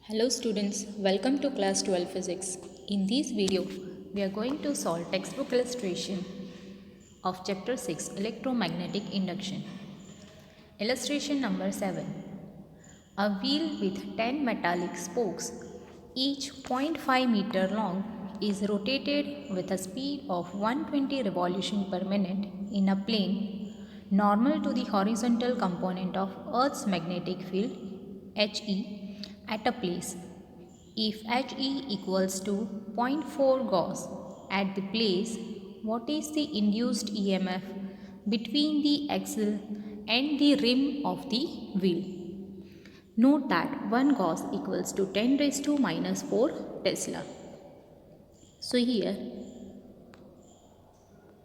Hello students, welcome to Class 12 Physics. In this video, we are going to solve textbook illustration of Chapter 6 Electromagnetic Induction. Illustration number 7. A wheel with 10 metallic spokes, each 0.5 meter long, is rotated with a speed of 120 revolutions per minute in a plane normal to the horizontal component of Earth's magnetic field HE at a place. If HE equals to 0.4 Gauss at the place, what is the induced EMF between the axle and the rim of the wheel? Note that 1 Gauss equals to 10 raised to minus 4 Tesla. So here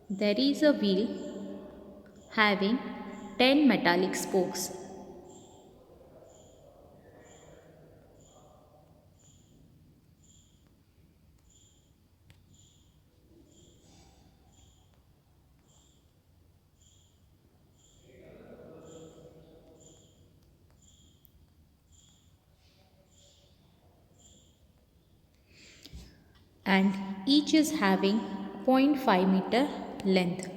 there is a wheel having 10 metallic spokes. And each is having 0.5 meter length.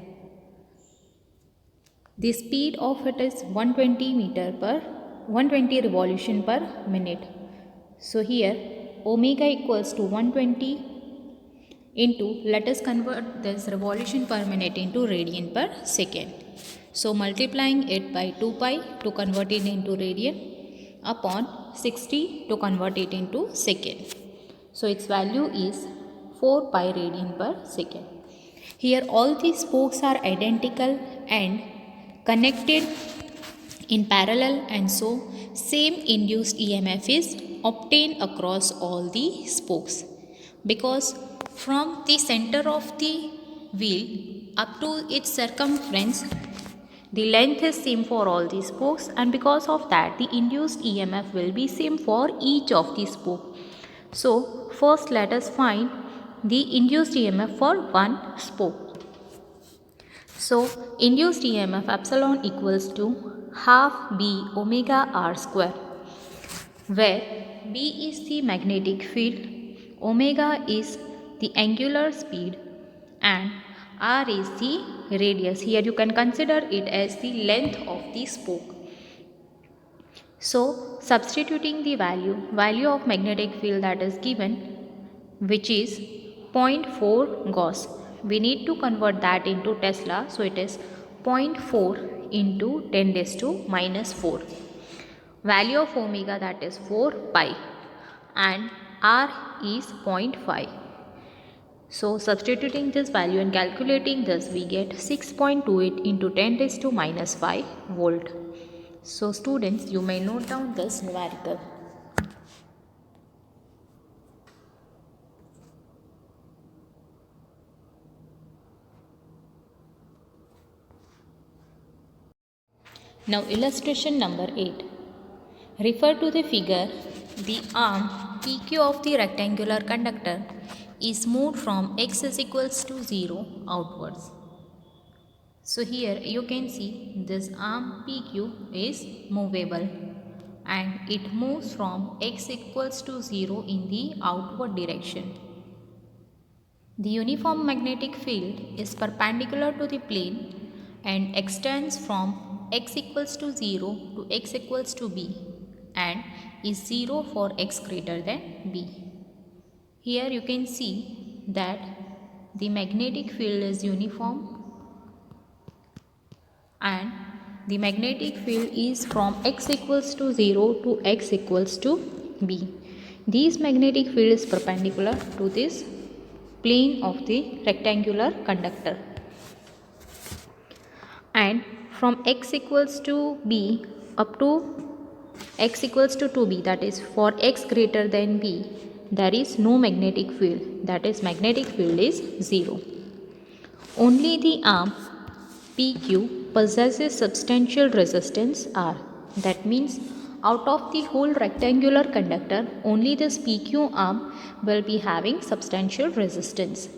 The speed of it is 120 revolution per minute. So here omega equals to 120 into, let us convert this revolution per minute into radian per second. So multiplying it by 2 pi to convert it into radian upon 60 to convert it into second. So its value is 4 pi radian per second. Here all these spokes are identical and connected in parallel, and so same induced EMF is obtained across all the spokes, because from the center of the wheel up to its circumference the length is same for all the spokes, and because of that the induced EMF will be same for each of the spoke. So first let us find the induced EMF for one spoke. So induced EMF epsilon equals to half B omega R square, where B is the magnetic field, omega is the angular speed, and R is the radius. Here you can consider it as the length of the spoke. So substituting the value of magnetic field that is given, which is 0.4 Gauss. We need to convert that into Tesla, so it is 0.4 into 10 raised to minus 4. Value of omega, that is 4 pi, and R is 0.5. So substituting this value and calculating this, we get 6.28 into 10 raised to minus 5 volt. So students, you may note down this numerical. Now illustration number 8. Refer to the figure. The arm PQ of the rectangular conductor is moved from x is equals to 0 outwards. So here you can see this arm PQ is movable and it moves from x equals to 0 in the outward direction. The uniform magnetic field is perpendicular to the plane and extends from x equals to 0 to x equals to b and is 0 for x greater than b. Here you can see that the magnetic field is uniform and the magnetic field is from x equals to 0 to x equals to b. This magnetic field is perpendicular to this plane of the rectangular conductor, and from x equals to b up to x equals to 2b, that is for x greater than b, there is no magnetic field, that is magnetic field is 0. Only the arm PQ possesses substantial resistance R. That means out of the whole rectangular conductor, only this PQ arm will be having substantial resistance.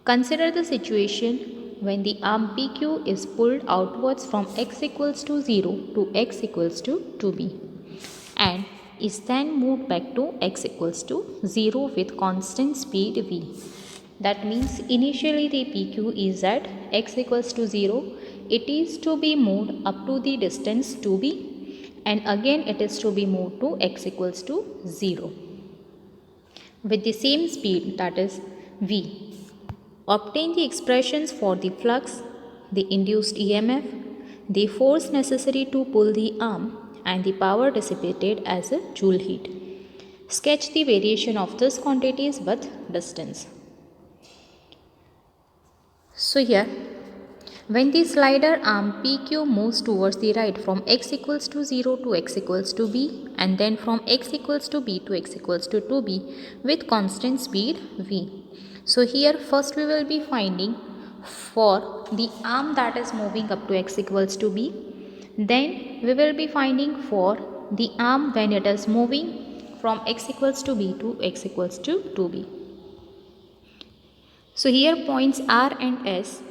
Consider the situation when the arm PQ is pulled outwards from x equals to 0 to x equals to 2b, and is then moved back to x equals to 0 with constant speed v. That means initially the PQ is at x equals to 0. It is to be moved up to the distance 2b, and again it is to be moved to x equals to 0 with the same speed, that is v. Obtain the expressions for the flux, the induced EMF, the force necessary to pull the arm, and the power dissipated as a joule heat. Sketch the variation of these quantities with distance. So here, when the slider arm PQ moves towards the right from x equals to 0 to x equals to b, and then from x equals to b to x equals to 2b with constant speed v. So here first we will be finding for the arm that is moving up to x equals to b. Then we will be finding for the arm when it is moving from x equals to b to x equals to 2b. So here points R and S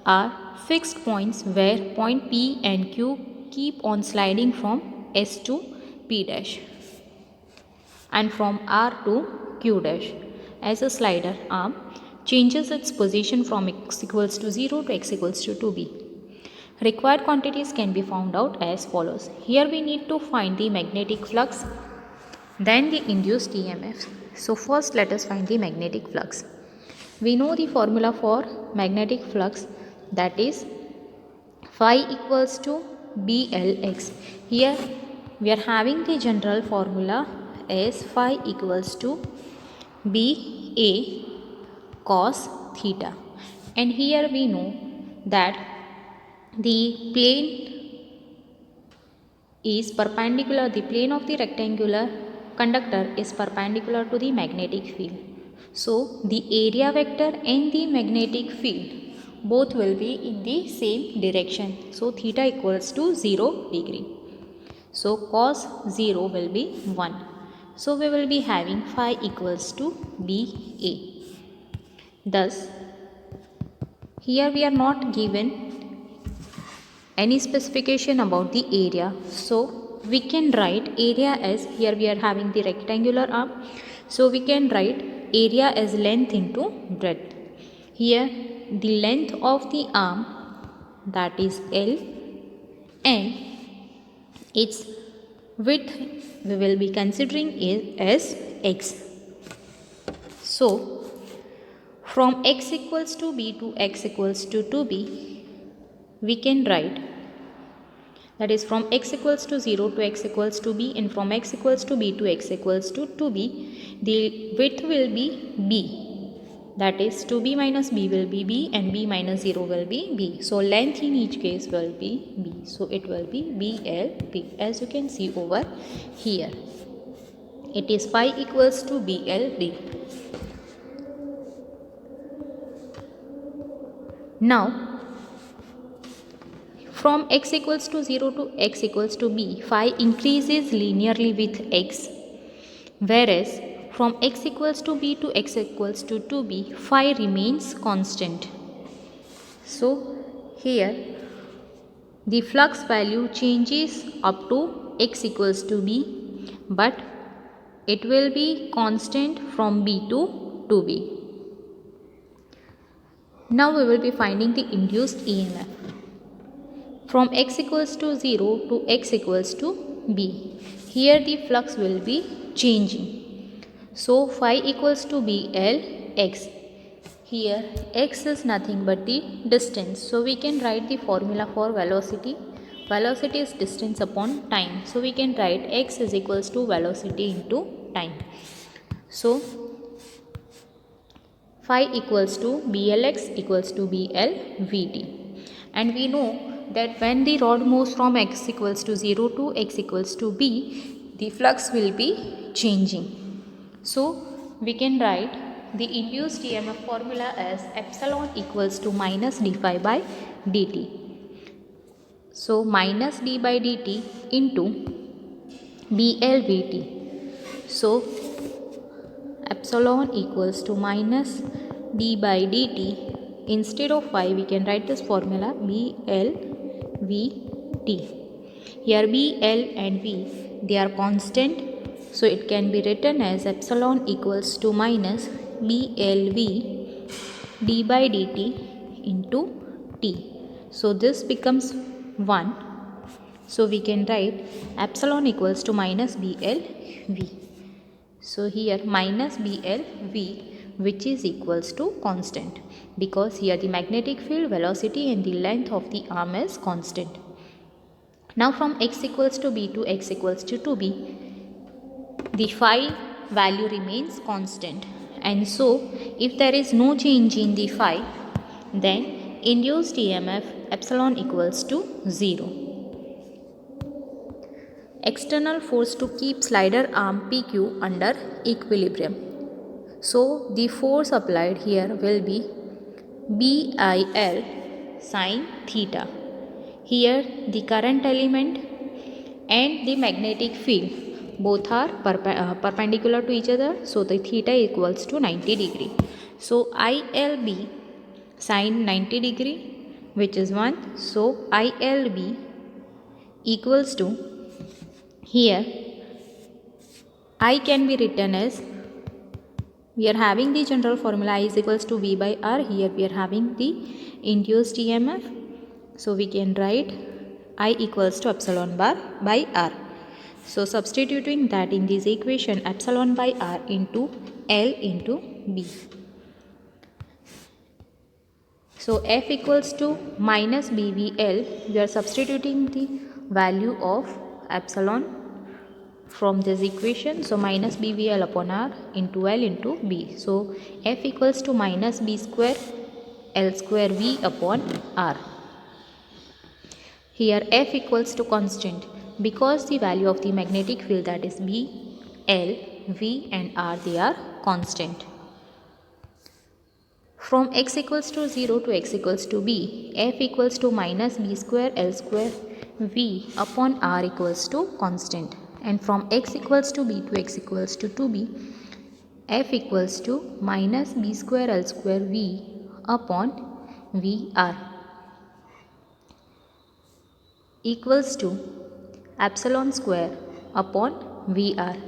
are fixed points where point P and Q keep on sliding from S to P dash and from R to Q dash as a slider arm changes its position from x equals to 0 to x equals to 2b. Required quantities can be found out as follows. Here we need to find the magnetic flux, then the induced EMF. So first let us find the magnetic flux. We know the formula for magnetic flux, that is phi equals to BLX. Here we are having the general formula as phi equals to BA cos theta, and here we know that the plane is perpendicular, the plane of the rectangular conductor is perpendicular to the magnetic field. So the area vector and the magnetic field both will be in the same direction. So theta equals to 0 degree. So cos 0 will be 1. So we will be having phi equals to BA. Thus here we are not given any specification about the area. So we can write area as, here we are having the rectangular arm. So we can write area as length into breadth. Here the length of the arm, that is L, and its width we will be considering is as x. So from x equals to b to x equals to 2b, we can write, that is from x equals to 0 to x equals to b, and from x equals to b to x equals to 2b, the width will be b, that is 2b minus b will be b, and b minus 0 will be b. So length in each case will be b. So it will be BLB, as you can see over here. It is phi equals to BLB. Now from x equals to 0 to x equals to b, phi increases linearly with x, whereas from x equals to b to x equals to 2b, phi remains constant. So here the flux value changes up to x equals to b, but it will be constant from b to 2b. Now we will be finding the induced EMF. From x equals to 0 to x equals to b, here the flux will be changing. So phi equals to BLX. Here x is nothing but the distance. So we can write the formula for velocity. Velocity is distance upon time. So we can write x is equals to velocity into time. So phi equals to BLX equals to BLVT. And we know that when the rod moves from x equals to 0 to x equals to b, the flux will be changing. So we can write the induced EMF formula as epsilon equals to minus d phi by dt. So minus d by dt into BLVT. So epsilon equals to minus d by dt. Instead of phi, we can write this formula BLVT. Here B, L and V, they are constant, So it can be written as epsilon equals to minus BLV d by dt into t. So this becomes 1. So we can write epsilon equals to minus BLV. So here minus BLV, which is equals to constant, because here the magnetic field, velocity and the length of the arm is constant. Now from x equals to b to x equals to 2b, the phi value remains constant, and so if there is no change in the phi, then induced EMF epsilon equals to 0. External force to keep slider arm PQ under equilibrium. So the force applied here will be BIL sin theta. Here the current element and the magnetic field both are perpendicular to each other, so the theta equals to 90 degree. So ILB sin 90 degree, which is 1. So ILB equals to, here I can be written as, we are having the general formula I is equals to V by R. Here we are having the induced EMF. So we can write I equals to epsilon bar by R. So substituting that in this equation, epsilon by R into L into B. So F equals to minus BVL. We are substituting the value of epsilon from this equation. So minus BVL upon R into L into B. So F equals to minus B square L square V upon R. Here F equals to constant, because the value of the magnetic field, that is B, L, V and R, they are constant. From x equals to 0 to x equals to b, F equals to minus B square L square V upon R equals to constant. And from x equals to b to x equals to 2b, F equals to minus B square L square V upon VR equals to epsilon square upon VR.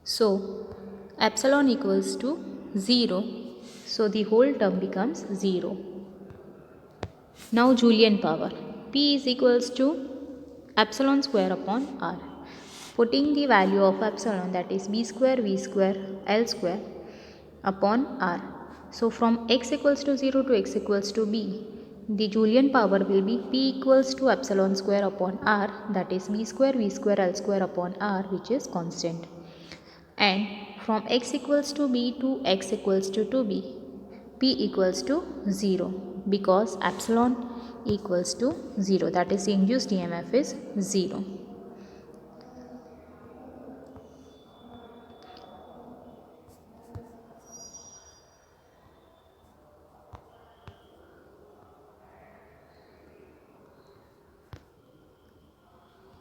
So epsilon equals to 0, so the whole term becomes 0. Now Julian power, P is equals to epsilon square upon R. Putting the value of epsilon, that is B square V square L square upon R. So from x equals to 0 to x equals to b, the Julian power will be P equals to epsilon square upon R, that is B square V square L square upon R, which is constant. And from x equals to b to x equals to 2b, P equals to 0, because epsilon equals to 0, that is induced EMF is 0.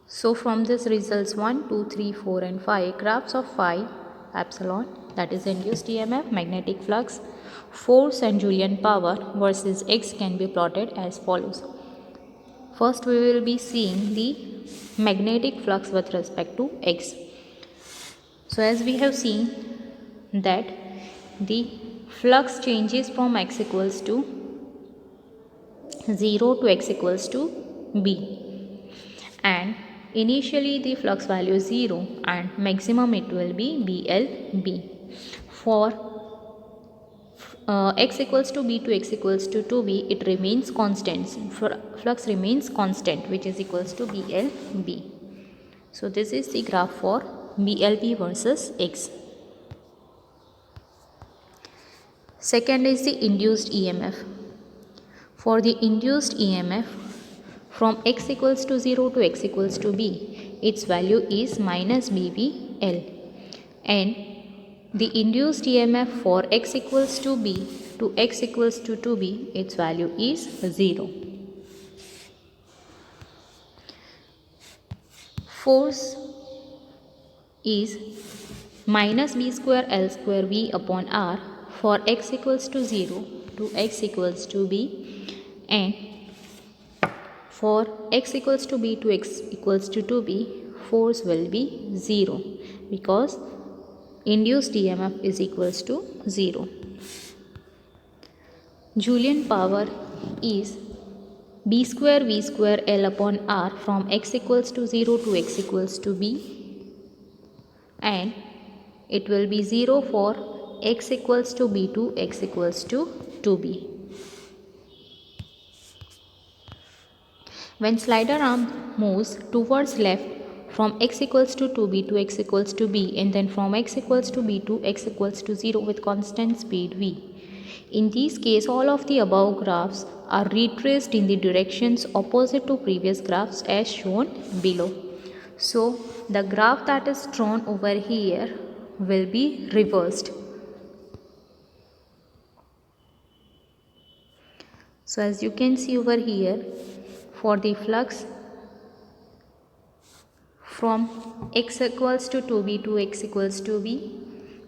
So from this results 1, 2, 3, 4 and 5 graphs of phi, epsilon, that is induced EMF, magnetic flux, force and Julian power versus x can be plotted as follows. First we will be seeing the magnetic flux with respect to x. So as we have seen that the flux changes from x equals to 0 to x equals to b, and initially the flux value is 0 and maximum it will be BLB. For x equals to b to x equals to 2b, it remains constant. Flux remains constant, which is equals to BLB. So this is the graph for BLB versus x. Second is the induced EMF. For the induced EMF, from x equals to 0 to x equals to b, its value is minus BVL. And the induced EMF for x equals to b to x equals to 2b, its value is 0. Force is minus B square L square V upon R for x equals to 0 to x equals to b, and for x equals to b to x equals to 2b, force will be 0 because induced EMF is equals to 0. Julian power is b square v square L upon R from x equals to 0 to x equals to b, and it will be 0 for x equals to b to x equals to 2b. When slider arm moves towards left from x equals to 2b to x equals to b, and then from x equals to b to x equals to 0 with constant speed v. In this case, all of the above graphs are retraced in the directions opposite to previous graphs as shown below. So, the graph that is drawn over here will be reversed. So, as you can see over here, for the flux from x equals to 2b to x equals to b,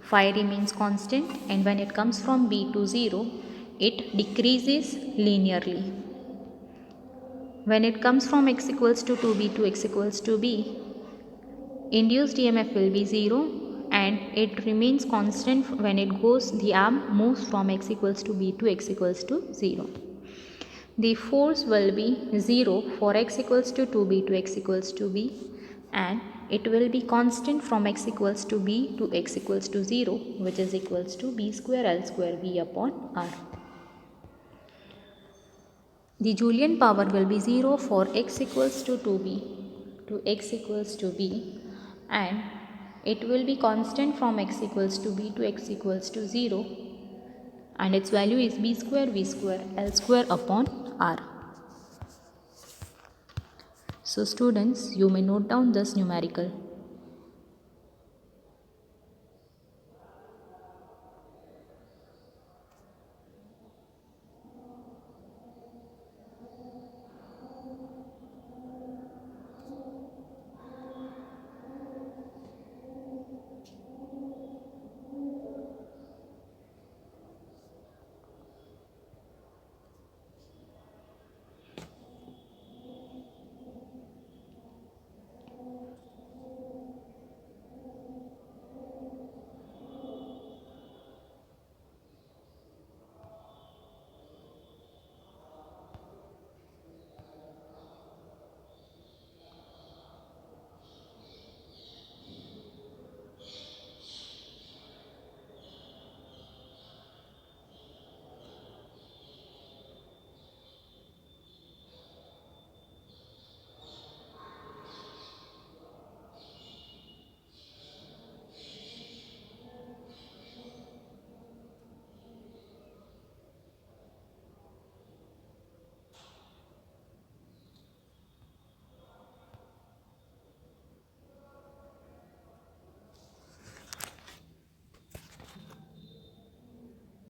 phi remains constant, and when it comes from b to 0, it decreases linearly. When it comes from x equals to 2b to x equals to b, induced EMF will be 0 and it remains constant when it goes, the arm moves from x equals to b to x equals to 0. The force will be 0 for x equals to 2b to x equals to b, and it will be constant from x equals to b to x equals to 0, which is equals to b square L square v upon R. The Julian power will be 0 for x equals to 2b to x equals to b, and it will be constant from x equals to b to x equals to 0, and its value is b square v square L square upon R. So students, you may note down this numerical.